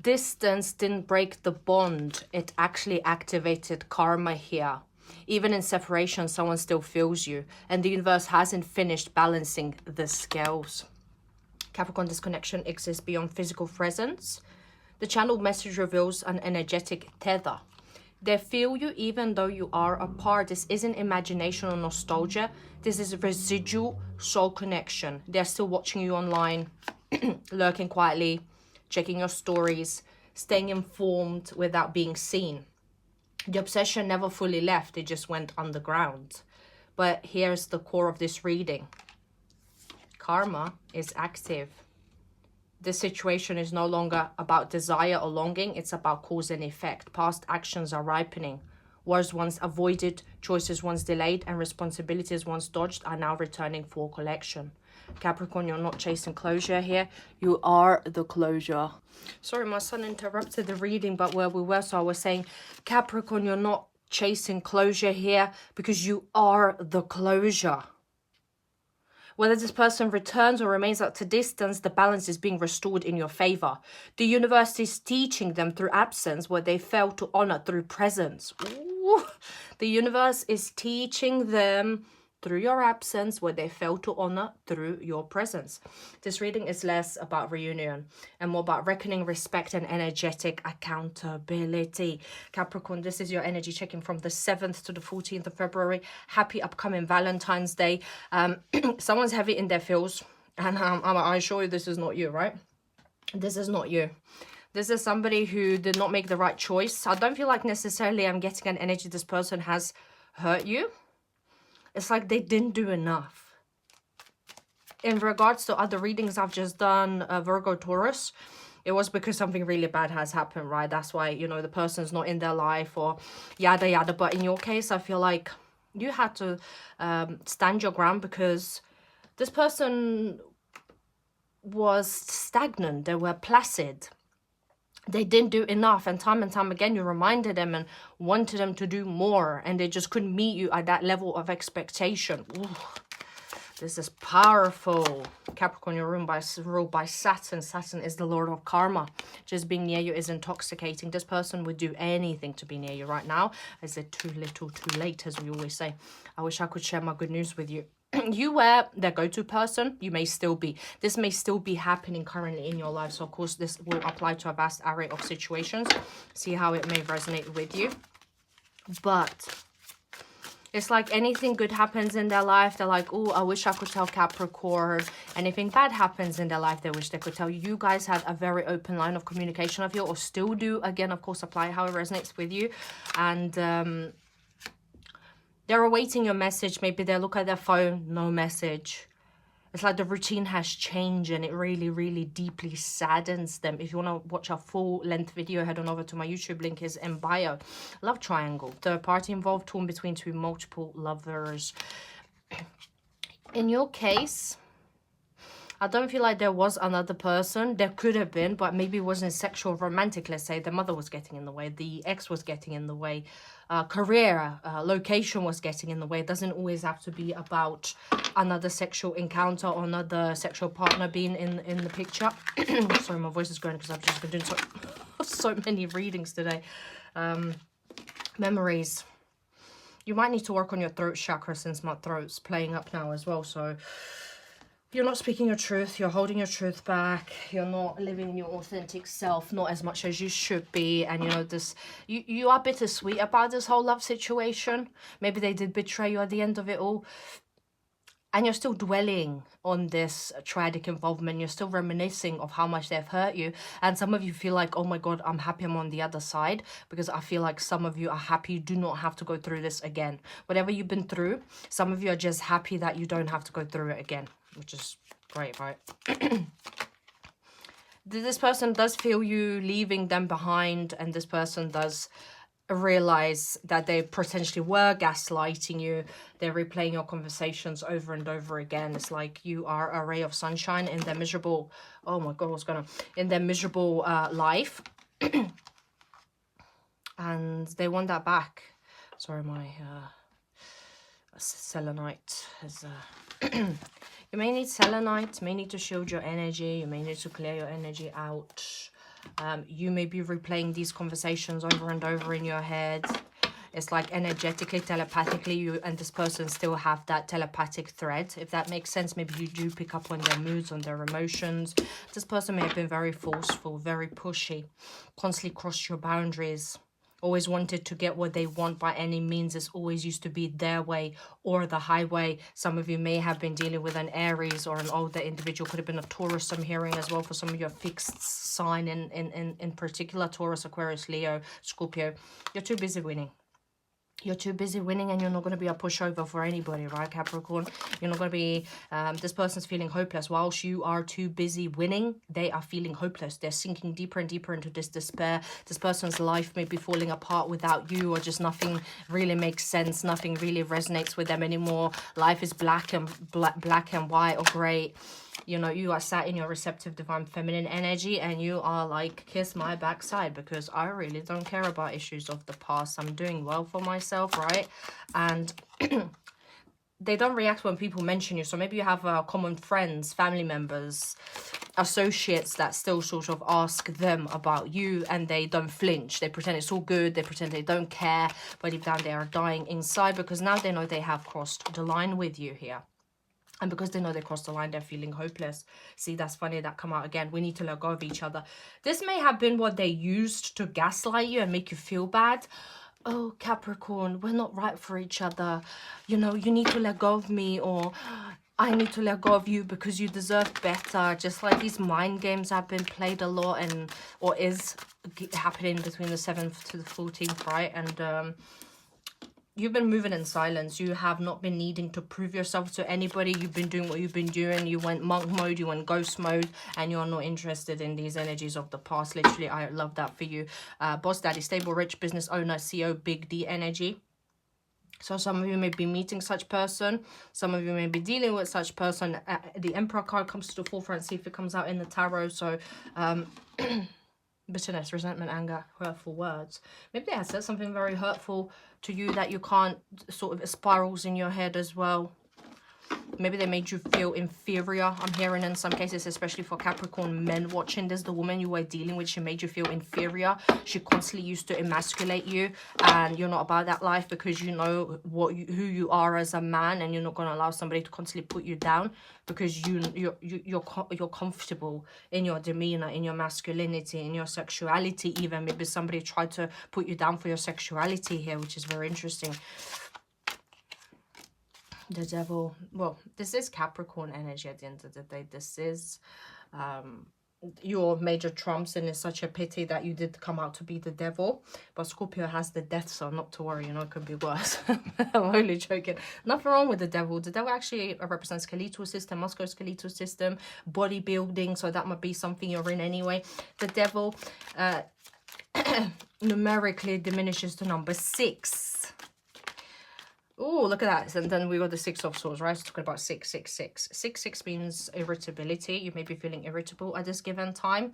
Distance didn't break the bond. It actually activated karma here. Even in separation, someone still feels you. And the universe hasn't finished balancing the scales. Capricorn, this connection exists beyond physical presence. The channeled message reveals an energetic tether. They feel you even though you are apart. This isn't imagination or nostalgia. This is residual soul connection. They're still watching you online, lurking quietly, checking your stories, staying informed without being seen. The obsession never fully left. It just went underground. But here's the core of this reading. Karma is active. This situation is no longer about desire or longing. It's about cause and effect. Past actions are ripening. Words once avoided, choices once delayed, and responsibilities once dodged are now returning for collection. Capricorn, you're not chasing closure here. You are the closure. Sorry, my son interrupted the reading, but where we were, so I was saying, Capricorn, you're not chasing closure here because you are the closure. Whether this person returns or remains at a distance, the balance is being restored in your favor. The universe is teaching them through absence what they failed to honor through presence. Ooh. The universe is teaching them through your absence what they failed to honor through your presence. This reading is less about reunion and more about reckoning, respect, and energetic accountability. Capricorn, this is your energy checking from the 7th to the 14th of February. Happy upcoming Valentine's Day. Someone's heavy in their feels, and I assure you this is not you, right? This is not you. This is somebody who did not make the right choice. I don't feel like necessarily I'm getting an energy this person has hurt you. It's like they didn't do enough. In regards to other readings I've just done, Virgo, Taurus, it was because something really bad has happened, right? That's why, you know, the person's not in their life or yada yada. But in your case, I feel like you had to stand your ground because this person was stagnant. They were placid. They didn't do enough, and time again you reminded them and wanted them to do more, and they just couldn't meet you at that level of expectation. Ooh, this is powerful. Capricorn, you're ruled by Saturn. Saturn is the lord of karma. Just being near you is intoxicating. This person would do anything to be near you right now. Is it too little, too late, as we always say? I wish I could share my good news with you. You were their go-to person. You may still be. This may still be happening currently in your life. So, of course, this will apply to a vast array of situations. See how it may resonate with you. But it's like anything good happens in their life. They're like, oh, I wish I could tell Capricorn. Anything bad happens in their life, they wish they could tell you. You guys had a very open line of communication, I feel, or still do. Again, of course, apply how it resonates with you. And they're awaiting your message. Maybe they look at their phone, no message. It's like the routine has changed and it really, really deeply saddens them. If you want to watch a full-length video, head on over to my YouTube. Link is in bio. Love triangle. Third party involved, torn between two multiple lovers. In your case, I don't feel like there was another person. There could have been, but maybe it wasn't sexual, romantic. Let's say the mother was getting in the way, the ex was getting in the way, career, location was getting in the way. It doesn't always have to be about another sexual encounter or another sexual partner being in the picture. Sorry, my voice is going because I've just been doing so many readings today. Memories. You might need to work on your throat chakra since my throat's playing up now as well. So you're not speaking your truth. You're holding your truth back. You're not living your authentic self, not as much as you should be. And, you know, this, you are bittersweet about this whole love situation. Maybe they did betray you at the end of it all. And you're still dwelling on this tragic involvement. You're still reminiscing of how much they've hurt you. And some of you feel like, oh my God, I'm happy I'm on the other side. Because I feel like some of you are happy you do not have to go through this again. Whatever you've been through, some of you are just happy that you don't have to go through it again. Which is great, right? This person does feel you leaving them behind. And this person does realize that they potentially were gaslighting you. They're replaying your conversations over and over again. It's like you are a ray of sunshine in their miserable, oh my God, what's going on? In their miserable life. And they want that back. Sorry, my selenite is... You may need selenite, may need to shield your energy. You may need to clear your energy out. You may be replaying these conversations over and over in your head. It's like energetically, telepathically, you and this person still have that telepathic thread, if that makes sense. Maybe you do pick up on their moods, on their emotions. This person may have been very forceful, very pushy, constantly crossed your boundaries, always wanted to get what they want by any means. It's always used to be their way or the highway. Some of you may have been dealing with an Aries or an older individual. Could have been a Taurus, I'm hearing as well, for some of your fixed sign in particular. Taurus, Aquarius, Leo, Scorpio. You're too busy winning. You're too busy winning, and you're not going to be a pushover for anybody, right, Capricorn? You're not going to be, this person's feeling hopeless. Whilst you are too busy winning, they are feeling hopeless. They're sinking deeper and deeper into this despair. This person's life may be falling apart without you, or just nothing really makes sense. Nothing really resonates with them anymore. Life is black and white or grey. You know, you are sat in your receptive divine feminine energy, and you are like, kiss my backside, because I really don't care about issues of the past. I'm doing well for myself, right? And they don't react when people mention you. So maybe you have common friends, family members, associates that still sort of ask them about you, and they don't flinch. They pretend it's all good. They pretend they don't care, but deep down they are dying inside, because now they know they have crossed the line with you here. And because they know they crossed the line, they're feeling hopeless. See, that's funny, that come out again. We need to let go of each other. This may have been what they used to gaslight you and make you feel bad. Oh, Capricorn, we're not right for each other. You know, you need to let go of me, or I need to let go of you because you deserve better. Just like these mind games have been played a lot, and or is happening between the 7th to the 14th, right? And you've been moving in silence. You have not been needing to prove yourself to anybody. You've been doing what you've been doing. You went monk mode, you went ghost mode, and you're not interested in these energies of the past. Literally, I love that for you. Boss daddy, stable, rich, business owner, CEO, big D energy. So some of you may be meeting such person. Some of you may be dealing with such person. The Emperor card comes to the forefront. See if it comes out in the tarot. So, bitterness, resentment, anger, hurtful words. Maybe they have said something very hurtful to you that you can't, sort of, it spirals in your head as well. Maybe they made you feel inferior. I'm hearing in some cases, especially for Capricorn men watching this, the woman you were dealing with, she made you feel inferior. She constantly used to emasculate you, and you're not about that life because you know who you are as a man, and you're not going to allow somebody to constantly put you down because you're comfortable in your demeanor, in your masculinity, in your sexuality. Even maybe somebody tried to put you down for your sexuality here, which is very interesting. The devil, well, this is Capricorn energy at the end of the day. This is your major trumps, and it's such a pity that you did come out to be the devil. But Scorpio has the death, so not to worry, you know, it could be worse. I'm only joking. Nothing wrong with the devil. The devil actually represents skeletal system, muscular skeletal system, bodybuilding, so that might be something you're in anyway. The devil numerically diminishes to number 6. Oh, look at that. And then we got the 6 of swords, right? So talking about 666. 6 means irritability. You may be feeling irritable at this given time.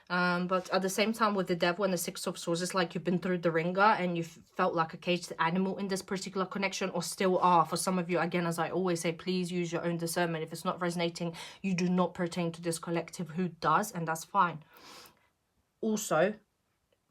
But at the same time with the devil and the 6 of swords, it's like you've been through the ringer and you've felt like a caged animal in this particular connection, or still are. For some of you, again, as I always say, please use your own discernment. If it's not resonating, you do not pertain to this collective who does, and that's fine. Also,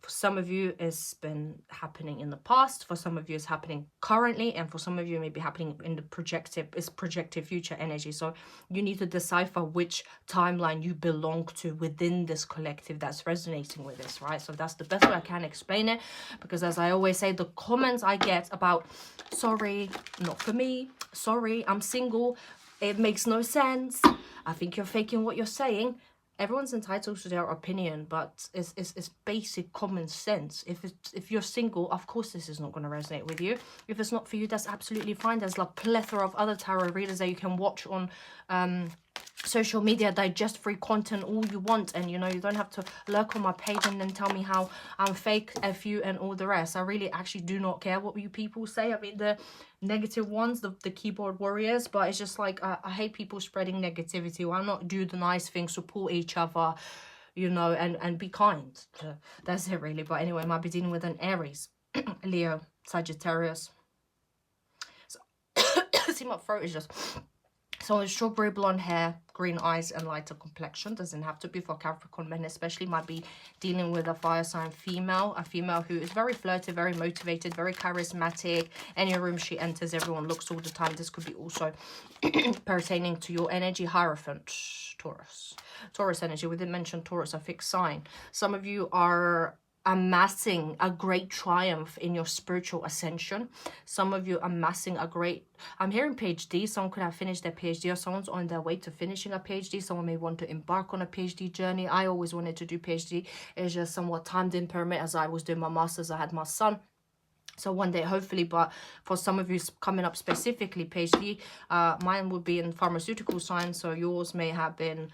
for some of you, it's been happening in the past. For some of you, it's happening currently. And for some of you, it may be happening in the projected future energy. So you need to decipher which timeline you belong to within this collective that's resonating with this, right? So that's the best way I can explain it. Because as I always say, the comments I get about, sorry, not for me. Sorry, I'm single. It makes no sense. I think you're faking what you're saying. Everyone's entitled to their opinion, but it's basic common sense. If you're single, of course this is not going to resonate with you. If it's not for you, that's absolutely fine. There's a plethora of other tarot readers that you can watch on social media, digest free content all you want, and you know, you don't have to lurk on my page and then tell me how I'm fake, F you, and all the rest. I really actually do not care what you people say. I mean, the negative ones, the keyboard warriors, but it's just like I hate people spreading negativity. Why not do the nice things, support each other, you know, and be kind. That's it really. But anyway, I might be dealing with an Aries, Leo, Sagittarius. So see, my throat is just So with strawberry blonde hair, green eyes and lighter complexion. Doesn't have to be for Capricorn men, especially. Might be dealing with a fire sign female. A female who is very flirty, very motivated, very charismatic. Any room she enters, everyone looks all the time. This could be also pertaining to your energy. Hierophant, Taurus. Taurus energy. We didn't mention Taurus, a fixed sign. Some of you are amassing a great triumph in your spiritual ascension. Some of you amassing a great, I'm hearing PhD. Someone could have finished their PhD, or someone's on their way to finishing a PhD. Someone may want to embark on a PhD journey. I always wanted to do PhD. It's just somewhat time didn't permit. As I was doing my master's, I had my son. So one day, hopefully. But for some of you coming up specifically PhD, mine would be in pharmaceutical science. So yours may have been,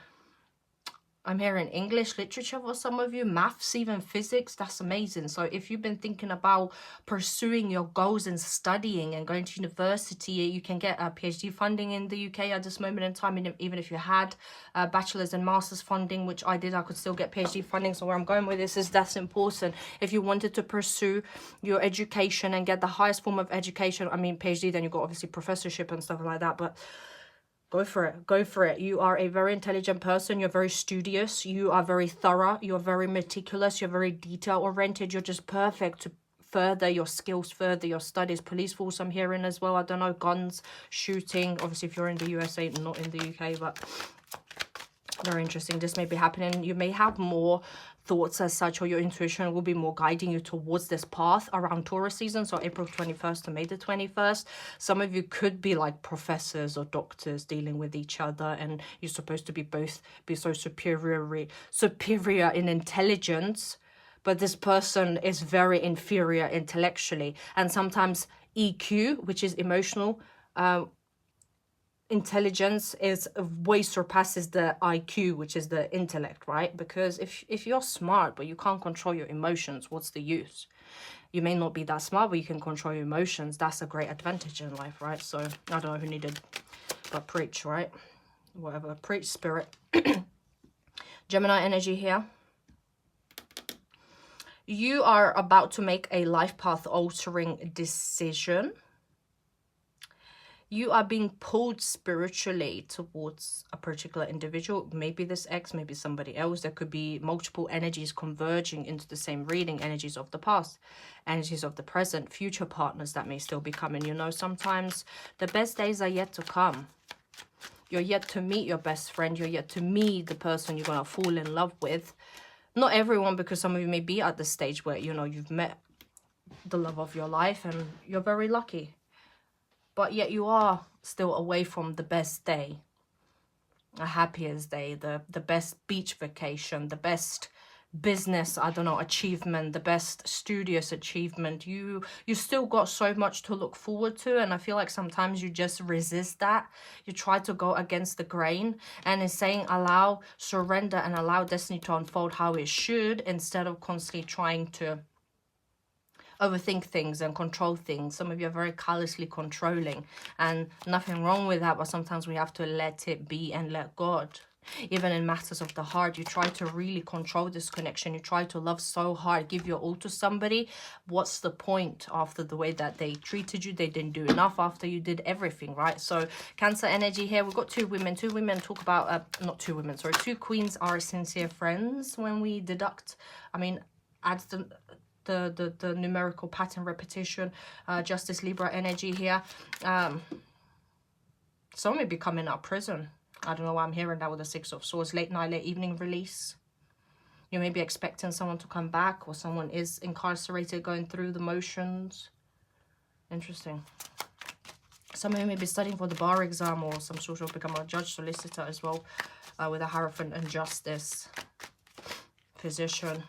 I'm hearing English literature for some of you, maths, even physics. That's amazing. So if you've been thinking about pursuing your goals and studying and going to university, you can get a PhD funding in the UK at this moment in time. And even if you had bachelor's and master's funding, which I did, I could still get PhD funding. So where I'm going with this is that's important. If you wanted to pursue your education and get the highest form of education, I mean PhD, then you've got obviously professorship and stuff like that. But go for it. Go for it. You are a very intelligent person. You're very studious. You are very thorough. You're very meticulous. You're very detail-oriented. You're just perfect to further your skills, further your studies. Police force, I'm hearing as well. I don't know, guns, shooting. Obviously, if you're in the USA, not in the UK, but very interesting. This may be happening. You may have more thoughts as such, or your intuition will be more guiding you towards this path around Taurus season. So April 21st to May the 21st. Some of you could be like professors or doctors dealing with each other, and you're supposed to be both be so superior in intelligence, but this person is very inferior intellectually. And sometimes EQ, which is emotional intelligence, is way surpasses the IQ, which is the intellect, right? Because if you're smart but you can't control your emotions, what's the use? You may not be that smart, but you can control your emotions. That's a great advantage in life, right? So I don't know who needed, but preach, right? Whatever, preach, spirit. Gemini energy here. You are about to make a life path altering decision. You are being pulled spiritually towards a particular individual. Maybe this ex, maybe somebody else. There could be multiple energies converging into the same reading. Energies of the past, energies of the present, future partners that may still be coming. You know, sometimes the best days are yet to come. You're yet to meet your best friend. You're yet to meet the person you're going to fall in love with. Not everyone, because some of you may be at the stage where, you know, you've met the love of your life and you're very lucky. But yet you are still away from the best day, a happiest day, the best beach vacation, the best business, I don't know, achievement, the best studious achievement. You still got so much to look forward to, and I feel like sometimes you just resist that. You try to go against the grain, and it's saying allow, surrender, and allow destiny to unfold how it should, instead of constantly trying to overthink things and control things. Some of you are very callously controlling, and nothing wrong with that, but sometimes we have to let it be and let God. Even in matters of the heart, you try to really control this connection. You try to love so hard, give your all to somebody. What's the point after the way that they treated you? They didn't do enough after you did everything, right? So Cancer energy here. We've got two women. Two women talk about, not two women, sorry. Two queens are sincere friends when we deduct, I mean, add the numerical pattern repetition. Justice, Libra energy here. Someone may be coming out of prison. I don't know why I'm hearing that with the Six of Swords. Late night, late evening release. You may be expecting someone to come back, or someone is incarcerated going through the motions. Interesting. Some of you may be studying for the bar exam, or some sort of become a judge, solicitor as well, with a Hierophant and Justice. Physician.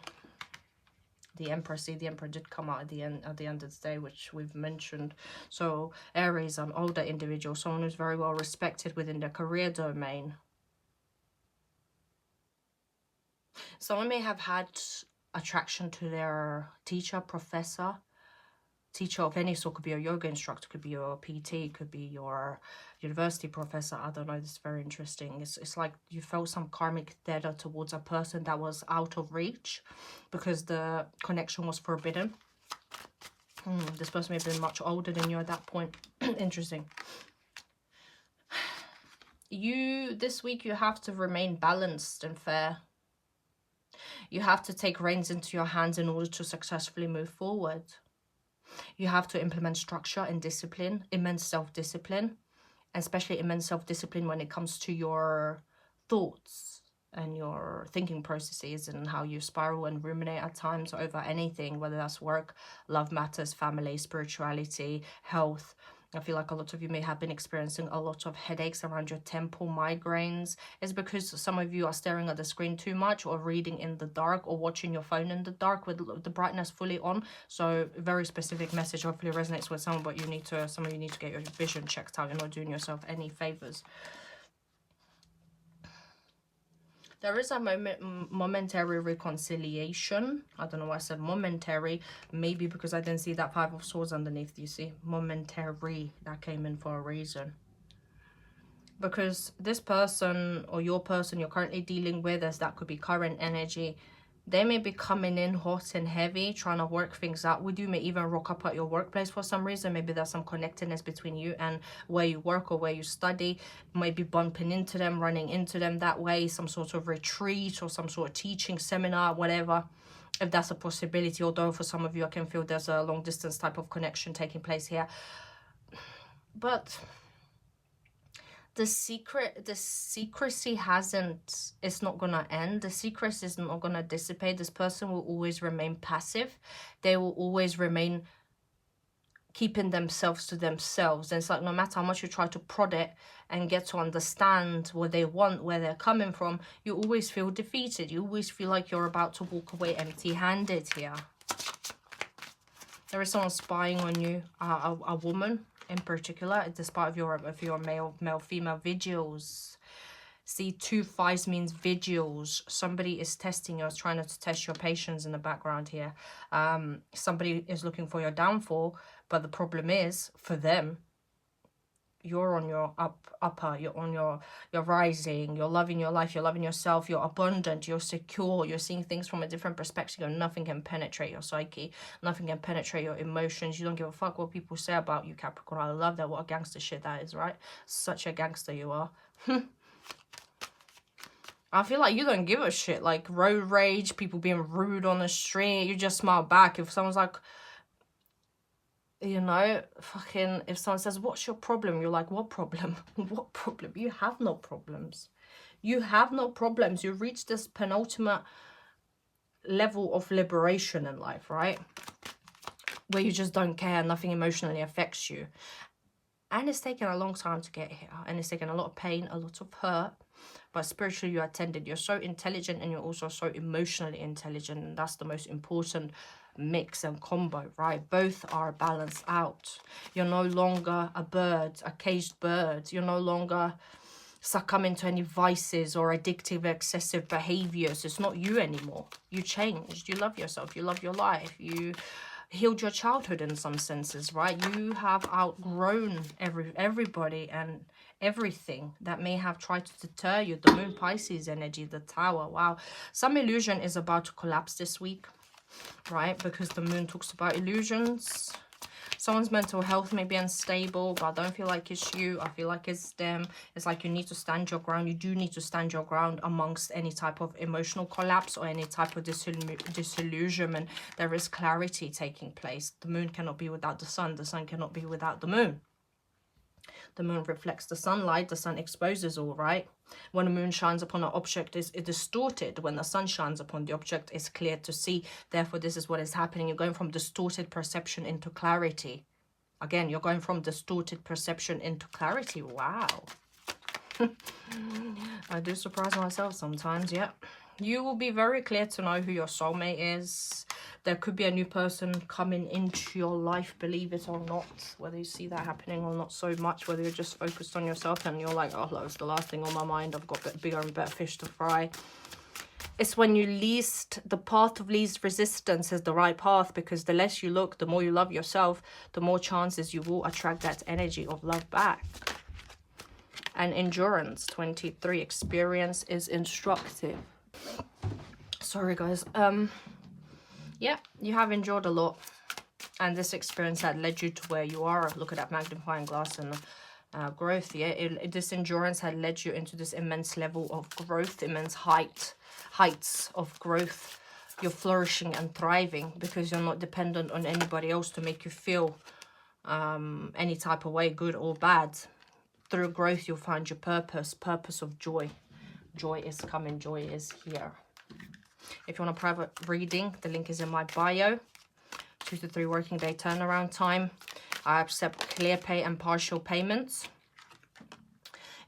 The Empress. See, the Emperor did come out at the end of the day, which we've mentioned. So Aries, an older individual, someone who's very well respected within their career domain. Someone may have had attraction to their teacher, professor, teacher of any sort. Could be a yoga instructor, could be your PT, could be your university professor. I don't know. This is very interesting. It's like you felt some karmic debtor towards a person that was out of reach because the connection was forbidden. This person may have been much older than you at that point. Interesting. this week you have to remain balanced and fair. You have to take reins into your hands in order to successfully move forward. You have to implement structure and discipline, immense self-discipline, especially immense self-discipline when it comes to your thoughts and your thinking processes and how you spiral and ruminate at times over anything, whether that's work, love matters, family, spirituality, health. I feel like a lot of you may have been experiencing a lot of headaches around your temple, migraines. It's because some of you are staring at the screen too much, or reading in the dark, or watching your phone in the dark with the brightness fully on. So very specific message, hopefully resonates with someone, but some of you need to get your vision checked out. You're not doing yourself any favors. There is a momentary reconciliation. I don't know why I said momentary. Maybe because I didn't see that 5 of Swords underneath. You see? Momentary. That came in for a reason. Because this person or your person you're currently dealing with, as that could be current energy, they may be coming in hot and heavy, trying to work things out with you. May even rock up at your workplace for some reason. Maybe there's some connectedness between you and where you work or where you study. Maybe bumping into them, running into them that way. Some sort of retreat or some sort of teaching seminar, whatever. If that's a possibility. Although for some of you, I can feel there's a long distance type of connection taking place here. But the secrecy it's not gonna end. The secrecy is not gonna dissipate. This person will always remain passive. They will always remain keeping themselves to themselves. And it's like no matter how much you try to prod it and get to understand what they want, where they're coming from, you always feel defeated. You always feel like you're about to walk away empty-handed here. There is someone spying on you, a woman in particular, despite of your male-female vigils. See, 2 5s means vigils. Somebody is testing you, trying to test your patience in the background here. Somebody is looking for your downfall, but the problem is, for them, you're on your upper, you're on you're rising, you're loving your life, you're loving yourself, you're abundant, you're secure, you're seeing things from a different perspective. Nothing can penetrate your psyche, nothing can penetrate your emotions. You don't give a fuck what people say about you, Capricorn. I love that. What a gangster shit that is, right? Such a gangster you are. I feel like you don't give a shit. Like road rage, people being rude on the street, you just smile back. If someone's like, you know, fucking, if someone says, what's your problem? You're like, what problem? What problem? You have no problems. You have no problems. You've reached this penultimate level of liberation in life, right? Where you just don't care. Nothing emotionally affects you. And it's taken a long time to get here. And it's taken a lot of pain, a lot of hurt. But spiritually, you attended. You're so intelligent and you're also so emotionally intelligent. And that's the most important mix and combo, right? Both are balanced out. You're no longer a bird, a caged bird. You're no longer succumbing to any vices or addictive, excessive behaviors. It's not you anymore. You changed. You love yourself. You love your life. You healed your childhood in some senses, right? You have outgrown everybody and everything that may have tried to deter you. The moon, Pisces energy, the tower. Wow. Some illusion is about to collapse this week, right? Because the moon talks about illusions. Someone's mental health may be unstable, but I don't feel like it's you. I feel like it's them. It's like you need to stand your ground. You do need to stand your ground amongst any type of emotional collapse or any type of disillusionment. There is clarity taking place. The moon cannot be without the sun. The sun cannot be without the moon. The moon reflects the sunlight. The sun exposes all, right? When the moon shines upon an object, it's distorted. When the sun shines upon the object, it's clear to see. Therefore, this is what is happening. You're going from distorted perception into clarity. Again, you're going from distorted perception into clarity. Wow. I do surprise myself sometimes, yeah. You will be very clear to know who your soulmate is. There could be a new person coming into your life, believe it or not. Whether you see that happening or not so much. Whether you're just focused on yourself and you're like, oh, that was the last thing on my mind. I've got bigger and better fish to fry. It's when you the path of least resistance is the right path. Because the less you look, the more you love yourself, the more chances you will attract that energy of love back. And endurance, 23. Experience is instructive. Sorry, guys. Yeah, you have endured a lot. And this experience had led you to where you are. Look at that magnifying glass and growth. Yeah, this endurance had led you into this immense level of growth, immense heights of growth. You're flourishing and thriving because you're not dependent on anybody else to make you feel any type of way, good or bad. Through growth, you'll find your purpose of joy. Joy is coming, joy is here. If you want a private reading, the link is in my bio. 2 to 3 working day turnaround time. I accept clear pay and partial payments.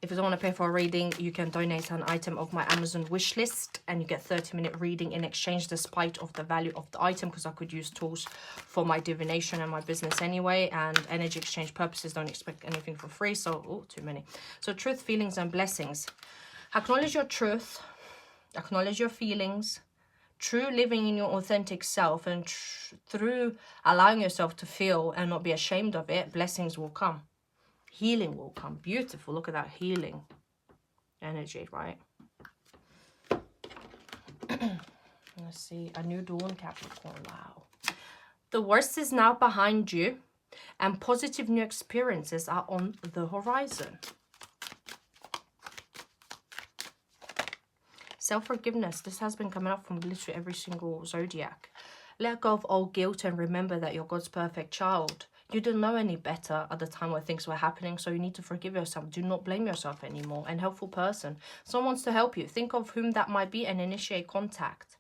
If you don't want to pay for a reading, you can donate an item of my Amazon wish list and you get 30-minute reading in exchange despite of the value of the item, because I could use tools for my divination and my business anyway, and energy exchange purposes, don't expect anything for free. So, oh, too many. So truth, feelings and blessings. Acknowledge your truth, acknowledge your feelings. True living in your authentic self, and through allowing yourself to feel and not be ashamed of it, blessings will come. Healing will come. Beautiful. Look at that healing energy, right? Let's see. A new dawn, Capricorn. Wow. The worst is now behind you and positive new experiences are on the horizon. Self-forgiveness. This has been coming up from literally every single zodiac. Let go of old guilt and remember that you're God's perfect child. You didn't know any better at the time where things were happening, so you need to forgive yourself. Do not blame yourself anymore. And helpful person. Someone wants to help you. Think of whom that might be and initiate contact.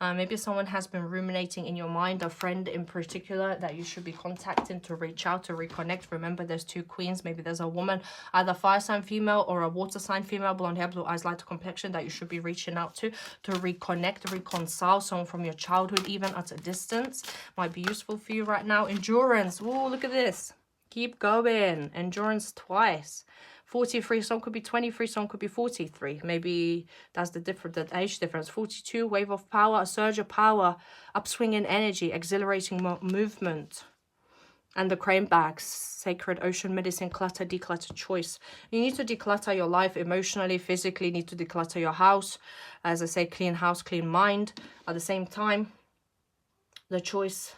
Maybe someone has been ruminating in your mind, a friend in particular that you should be contacting to reach out, to reconnect. Remember, there's 2 queens. Maybe there's a woman, either fire sign female or a water sign female, blonde hair, blue eyes, lighter complexion, that you should be reaching out to reconnect, reconcile. Someone from your childhood, even at a distance, might be useful for you right now. Endurance. Oh, look at this. Keep going. Endurance twice. 43, some could be 23, some could be 43. Maybe that's the age difference. 42, wave of power, a surge of power, upswing in energy, exhilarating movement. And the crane bags, sacred ocean medicine, clutter, declutter, choice. You need to declutter your life emotionally, physically. You need to declutter your house. As I say, clean house, clean mind. At the same time, the choice.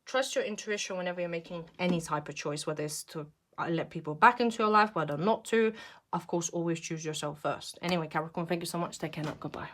Trust your intuition whenever you're making any type of choice, whether it's to let people back into your life, whether not to. Of course, always choose yourself first. Anyway, Capricorn, thank you so much. Take care now. Goodbye.